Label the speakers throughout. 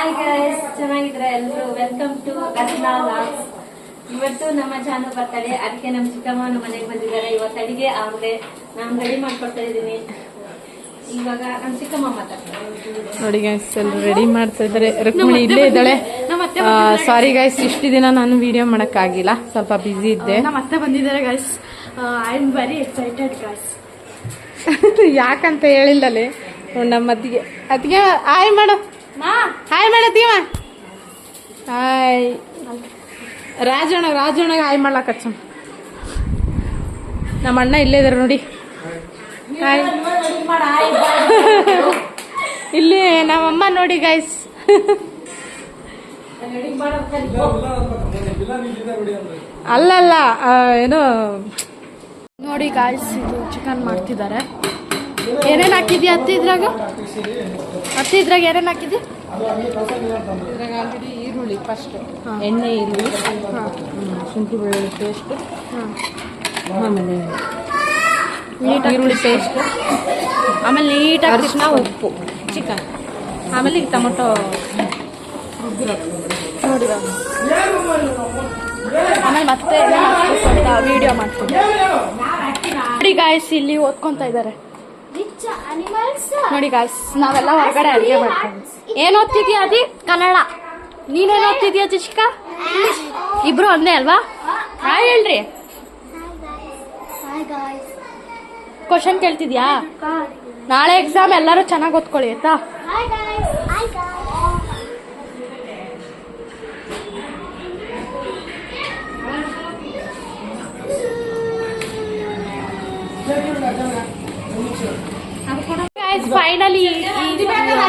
Speaker 1: Hi guys, ಚೆನ್ನಾಗಿದ್ರೆ ಎಲ್ಲರೂ welcome to Ratna logs. ಇವತ್ತು ನಮ್ಮ ಜಾನು ಬರ್ತಡೆ, ಅದಕ್ಕೆ ನಮ್ಮ ಚಿಕ್ಕಮ್ಮ ನಮ್ಮ ಮನೆಗೆ ಬಂದಿದ್ದಾರೆ. ಇವತ್ತು ಅಡಿಗೆ ಆಗಿದೆ, ನಾನು ರೆಡಿ ಮಾಡ್ಕೊಡ್ತಾ ಇದ್ದೀನಿ. ಇವಾಗ ನಮ್ಮ ಚಿಕ್ಕಮ್ಮ ಮಾತಾಡ್ತಾರೆ.
Speaker 2: ನೋಡಿ ಗೈಸ್, ಎಲ್ಲರೂ ರೆಡಿ ಮಾಡ್ತಾ ಇದ್ದಾರೆ. ರುಕ್ಮಿಣಿ ಇಲ್ಲೇ ಇದ್ದಾಳೆ. ಸಾರಿ ಗೈಸ್, ಇಷ್ಟು ದಿನ ನಾನು ವಿಡಿಯೋ ಮಾಡಕ್ಕಾಗಿಲ್ಲ, ಸ್ವಲ್ಪ ಬಿಸಿ ಇದ್ದೆ.
Speaker 3: ನಮ್ಮ ಅತ್ತೆ ಬಂದಿದ್ದಾರೆ guys. I am very excited guys.
Speaker 2: ಯಾಕಂತ ಹೇಳಿಲ್ಲಲೇ ನಮ್ಮ ಅತ್ತಿಗೆ. ಅತ್ತಿಗೆ ಹಾಯ್ ಮಾಡು, ಹಾಯ್ ಮಾಡತ್ತೀವ. ಹಾಯ್ ರಾಜಣ್ಣಗೆ ಹಾಯ್ ಮಾಡ್ಲಾಕಚ್ಚ. ನಮ್ಮ ಅಣ್ಣ ಇಲ್ಲೇ ಇದಾರೆ ನೋಡಿ. ಹಾಯ್. ಇಲ್ಲಿ ನಮ್ಮಮ್ಮ ನೋಡಿ ಗೈಸ್. ಅಲ್ಲಲ್ಲ, ಏನೋ
Speaker 3: ನೋಡಿ ಗಾಯ್ಸ್, ಇದು ಚಿಕನ್ ಮಾಡ್ತಿದ್ದಾರೆ. ಏನೇನು ಹಾಕಿದ್ಯಾ ಅತ್ತೆ ಇದ್ರಾಗ? ಅತ್ತೆ ಇದ್ರಾಗ ಏನೇನು ಹಾಕಿದ್ಯಾ?
Speaker 2: ಇದ್ರಾಗ ಆಲ್ರೆಡಿ ಈರುಳ್ಳಿ ಫಸ್ಟ್, ಎಣ್ಣೆ, ಈರುಳ್ಳಿ, ಶುಂಠಿ ಬೆಳ್ಳುಳ್ಳಿ ಪೇಸ್ಟ್, ಆಮೇಲೆ ಈರುಳ್ಳಿ ಪೇಸ್ಟ್,
Speaker 3: ಆಮೇಲೆ ನೀಟಾಗಿ
Speaker 2: ಅರಿಶಿನ, ಉಪ್ಪು, ಚಿಕನ್, ಆಮೇಲೆ ಈಗ ಟೊಮೊಟೊ
Speaker 3: ನೋಡಿ. ಆಮೇಲೆ ಮತ್ತೆ ವಿಡಿಯೋ ಮಾಡ್ತೀನಿ ನೋಡಿ ಗಾಯ್ಸ್. ಇಲ್ಲಿ ಓದ್ಕೊಂತ ಇದ್ದಾರೆ ನೋಡಿ ಗಾಯ್ಸ್. ನಾವೆಲ್ಲ ಹೊರಗಡೆ ಅಡುಗೆ ಮಾಡ್ತೀವಿ. ಏನ್ ಓದ್ತಿದ್ಯಾ ಅದಿ? ಕನ್ನಡ. ನೀನೇನ್ ಓದ್ತಿದ್ಯಾ ಜಶಿಕಾ? ಇಬ್ರು ಒಂದೇ ಅಲ್ವಾ? ಹಾಯ್ ಹೇಳ್ರಿ. ಕ್ವಶನ್ ಕೇಳ್ತಿದ್ಯಾ? ನಾಳೆ ಎಕ್ಸಾಮ್, ಎಲ್ಲರೂ ಚೆನ್ನಾಗಿ ಓದ್ಕೊಳ್ಳಿ ಆಯ್ತಾ?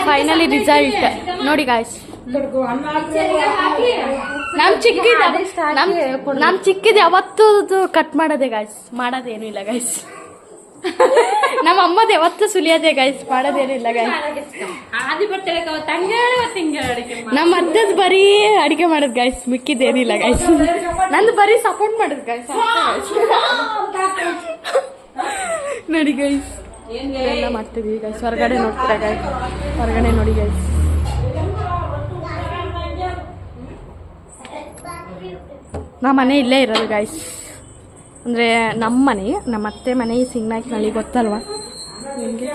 Speaker 3: ಫೈನಲಿ ರಿಸಲ್ಟ್ ನೋಡಿ ಗಾಯ್ಸ್. ನಮ್ ಚಿಕ್ಕಿದ್ ಯಾವತ್ತೂ ಕಟ್ ಮಾಡೋದೇ ಗಾಯ್ಸ್, ಮಾಡೋದೇನು ಇಲ್ಲ ಗೈಸ್. ನಮ್ಮ ಅಮ್ಮದ ಯಾವತ್ತೂ ಸುಲಿಯೋದೇ ಗೈಸ್, ಮಾಡೋದೇನು ಇಲ್ಲ ಗೈಸ್. ನಮ್ಮ ಅದ್ದದ್ ಬರೀ ಅಡಿಗೆ ಮಾಡೋದು ಗೈಸ್, ಮಿಕ್ಕಿದೇನಿಲ್ಲ ಗೈಸ್. ನಂದು ಬರೀ ಸಪೋರ್ಟ್ ಮಾಡೋದು ಗೈಸ್. ನೋಡಿ ಗೈಸ್, ಎಲ್ಲ ಮಾಡ್ತೀವಿ ಗೈಸ್. ಹೊರಗಡೆ ನೋಡ್ತೀರಾ ಗೈಸ್, ಹೊರಗಡೆ ನೋಡಿ ಗೈಸ್. ನಮ್ಮ ಮನೆ ಇಲ್ಲೇ ಇರೋದು ಗೈಸ್. ಅಂದ್ರೆ ನಮ್ಮ ಮನೆ, ನಮ್ಮ ಅತ್ತೆ ಮನೆ ಸಿಂಗ್ನಾಯ್ಕನಹಳ್ಳಿ, ಗೊತ್ತಲ್ವಾ ನಿಮಗೆ?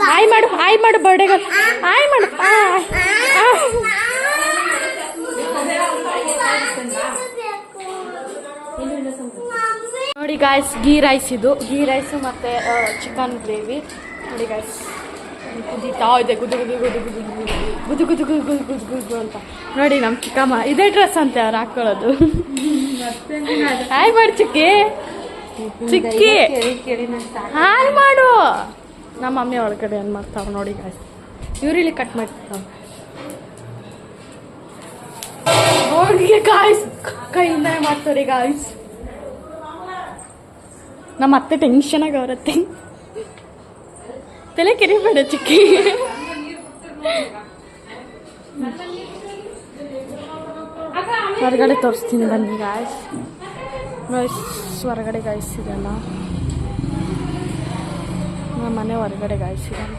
Speaker 3: ಹಾಯ್ ಮಾಡು, ಹಾಯ್ ಮಾಡು, ಬರ್ಡೇಗೆ ಹಾಯ್ ಮಾಡು. ನೋಡಿ ಗಾಯ್ಸ್, ಗೀ ರೈಸ್ ಇದು. ಗೀ ರೈಸ್ ಮತ್ತೆ ಚಿಕನ್ ಗ್ರೇವಿ ನೋಡಿ ಗಾಯ್ಸ್. ಕುದೀತಾ ಇದೆ, ಗುದು ಗುದು ಗುದು ಗುದು ಗುದು ಗುದು ಗುದು ಗುದು ಗುದು ಗುದು ಅಂತ. ನೋಡಿ ನಮ್ಮ ಚಿಕ್ಕಮ್ಮ ಇದೇ ಡ್ರೆಸ್ ಅಂತೆ ಅವ್ರು ಹಾಕೊಳ್ಳೋದು. ಹಾಯ್ ಮಾಡು ಚಿಕ್ಕಿ, ಚಿಕ್ಕಿ ಹಾಯ್ ಮಾಡು. ನಮ್ಮ ಮಮ್ಮಿ ಒಳಗಡೆ ಏನು ಮಾಡ್ತಾವ ನೋಡಿ ಗಾಯ್ಸ್. ಇವ್ರಿಲ್ಲಿ ಕಟ್ ಮಾಡ್ತಾವ ನೋಡಿ ಗಾಯ್ಸ್, ಕೈಯಿಂದ ಮಾಡ್ತಾರೆ ಗಾಯ್ಸ್. ನಮ್ಮ ಅತ್ತೆ ಟೆನ್ಷನ್ ಆಗಿ ಅವರತ್ತೆ. ತಲೆ ಕೆರಿಬೇಡ ಚಿಕ್ಕಿ. ಹೊರಗಡೆ ತೋರಿಸ್ತೀನಿ ಬನ್ನಿ ಗಾಯ್ಸ್. ಹೊರಗಡೆ ಗಾಯ್ಸ್ ಇದೆಲ್ಲ ನಮ್ಮ ಮನೆ ಹೊರಗಡೆ ಗಾಯ್ಸ್ ಇದೆಲ್ಲ.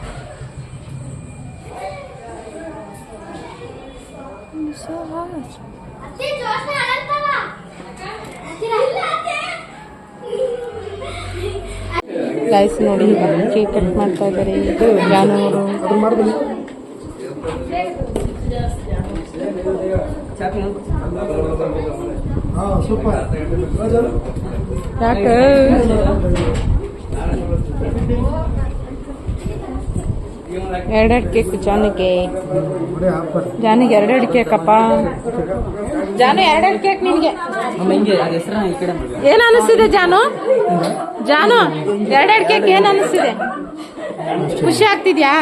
Speaker 2: ಗೈಸ್ ನೋಡಿ, ಕೇಕ್ ಕಟ್ ಮಾಡ್ತಾ ಇದ್ದಾರೆ. ಇದು ಜಾನೂರು. ಯಾಕೆ ಎರಡೆರಡು ಕೇಕ್ ಜಾನಿಗೆ ಎರಡೆರಡು ಕೇಕಪ್ಪ. ಜಾನು ಎರಡೆರಡು ಕೇಕ್ ನಿನ್ಗೆ. ಏನ್ ಅನಿಸ್ತಿದೆ ಜಾನು? ಎರಡೆರಡು ಕೇಕ್ ಏನ್ ಅನಿಸ್ತಿದೆ? ಖುಷಿ ಆಗ್ತಿದ್ಯಾ?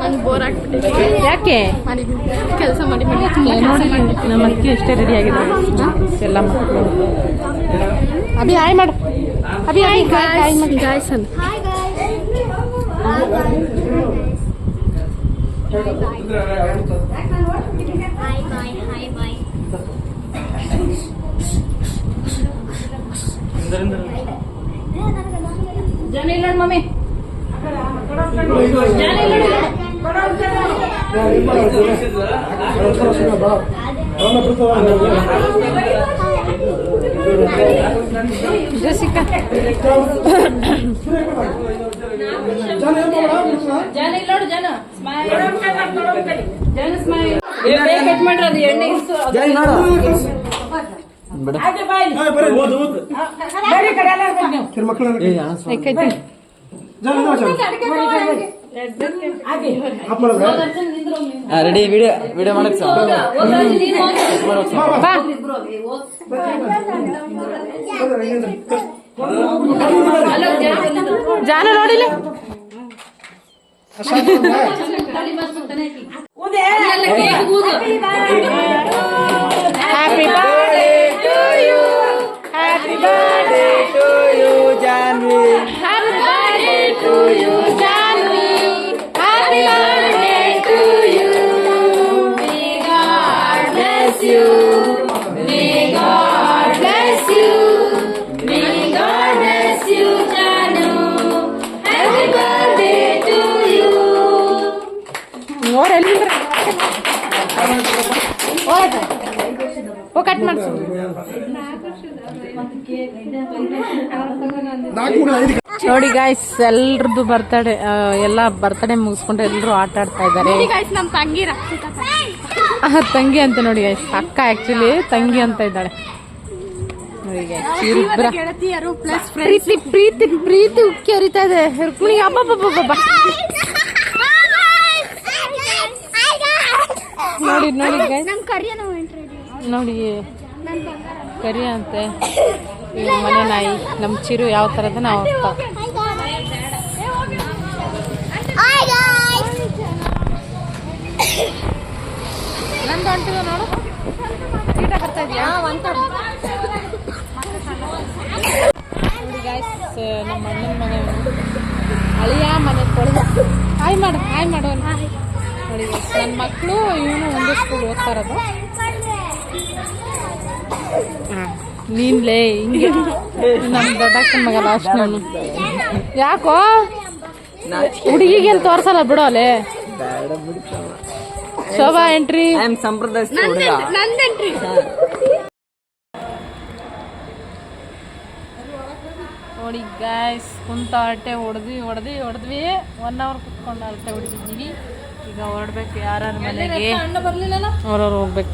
Speaker 3: ನನ್ಗೆ ಬೋರ್ ಆಗ್ಬಿಟ್ಟಿದೆ.
Speaker 2: ಯಾಕೆ?
Speaker 3: ಕೆಲಸ ಮಾಡಿ ನೋಡಿ
Speaker 2: ನಮ್ಮ ಅಕ್ಕಿ ಎಷ್ಟೇ ರೆಡಿ ಆಗಿದೆ ಎಲ್ಲ ಮಕ್ಕಳು. ಅಭಿ ಹಾಯ್ ಮಾಡು. ಅಭಿ ಹಾಯ್ ಮಾಡಿ
Speaker 3: ಗಾಯ್ಸ್ ಅಂತ.
Speaker 1: ಜನ ಇಲ್ಲ ಮಮ್ಮಿ
Speaker 2: ಜಸಿಕಾ
Speaker 1: ಜನ ಇಲ್ಲ ನೋಡು ಜನ ಸ್ಮೈಲ್ ಜನ ಸ್ಮೈಲ್ ಕಟ್ ಮಾಡ್ರಿ ಅದು ಎಣ್ಣೆ ಇರಿಸು
Speaker 4: ರೆಡಿ ವಿಡಿಯೋ ವಿಡಿಯೋ ಮಾಡಕ್
Speaker 2: ಜಾನು ನೋಡಿಲ್ಲ happy birthday to you happy birthday to you Janvi happy birthday to you Janvi happy birthday to you may God bless you may God bless you may God bless you Janu happy birthday to you ನೋಡಲ್ಲಿ ಓ cut ಮಾಡಿಸು ನೋಡಿ guys ಎಲ್ರದ್ದು birthday ಎಲ್ಲ birthday ಮುಗಿಸ್ಕೊಂಡು ಎಲ್ಲರೂ ಆಟ ಆಡ್ತಾ ಇದ್ದಾರೆ
Speaker 3: ನಮ್ಮ ತಂಗಿ
Speaker 2: ತಂಗಿ ಅಂತ ನೋಡಿ ಗಾಯ್ಸ್ ಅಕ್ಕ ಆಕ್ಚುಲಿ ತಂಗಿ ಅಂತ ಇದ್ದಾಳೆ ನೋಡಿ guys, ಇವ್ರಿಬ್ರ
Speaker 3: ಗೆಳತಿಯರು ಪ್ಲಸ್
Speaker 2: ಪ್ರೀತಿ ಪ್ರೀತಿ ಪ್ರೀತಿ ಉಕ್ಕಿ ಹರಿತಾ ಇದೆ ರುಕ್ಮಿಣಿ ಅಬ್ಬಬ್ಬಬ್ಬ ನೋಡಿ ನೋಡಿ guys, ನೋಡಿ ಕರಿ ಅಂತೆ ಇವ್ರ ಮನೆ ನಾಯಿ ನಮ್ಮ ಚಿರು ಯಾವ ಥರದ ನಾವು ಹೋಗ್ತಾ ನಂದು ಹೊಂಟಿದ ನೋಡು ಕೀಟ ಬರ್ತಾ ಇದೆಯಾ ನೋಡಿ ಗಾಯ್ಸ್ ನಮ್ಮ ಅಣ್ಣನ ಮನೆ ಅಳಿಯ ಮನೆ ಕೊಡುವ ಹಾಯ್ ಮಾಡು ನೋಡಿ guys, ನನ್ನ ಮಕ್ಕಳು ಇವನು ಒಂದೇ ಸ್ಕೂಲ್ ಓದ್ತಾ ಇರೋದು ನೀನ್ಲೇ ಹಿಂಗೆ ನಮ್ಮ ದೊಡ್ಡಕ್ಕನ ಮಗ ಲಾಸ್ಟ್ ನಾನು ಯಾಕೋ ಹುಡುಗಿಗೆ ತೋರ್ಸಲ್ಲ ಬಿಡೋ ಅಲ್ಲೇ ಶೋಭಾ ಎಂಟ್ರಿ ನೋಡಿ ಗಾಯ್ಸ್ ಕುಂತ ಅರಟೆ ಹೊಡೆದ್ವಿ 1 ಅವರ್ ಕುತ್ಕೊಂಡು ಅರಟೆ ಹೊಡಿತಿದ್ದೀವಿ ಈಗ ಹೊರಡ್ಬೇಕು ಯಾರ್ಯಾರ ಮನೆಗೆ ಅವ್ರವ್ರು ಹೋಗ್ಬೇಕು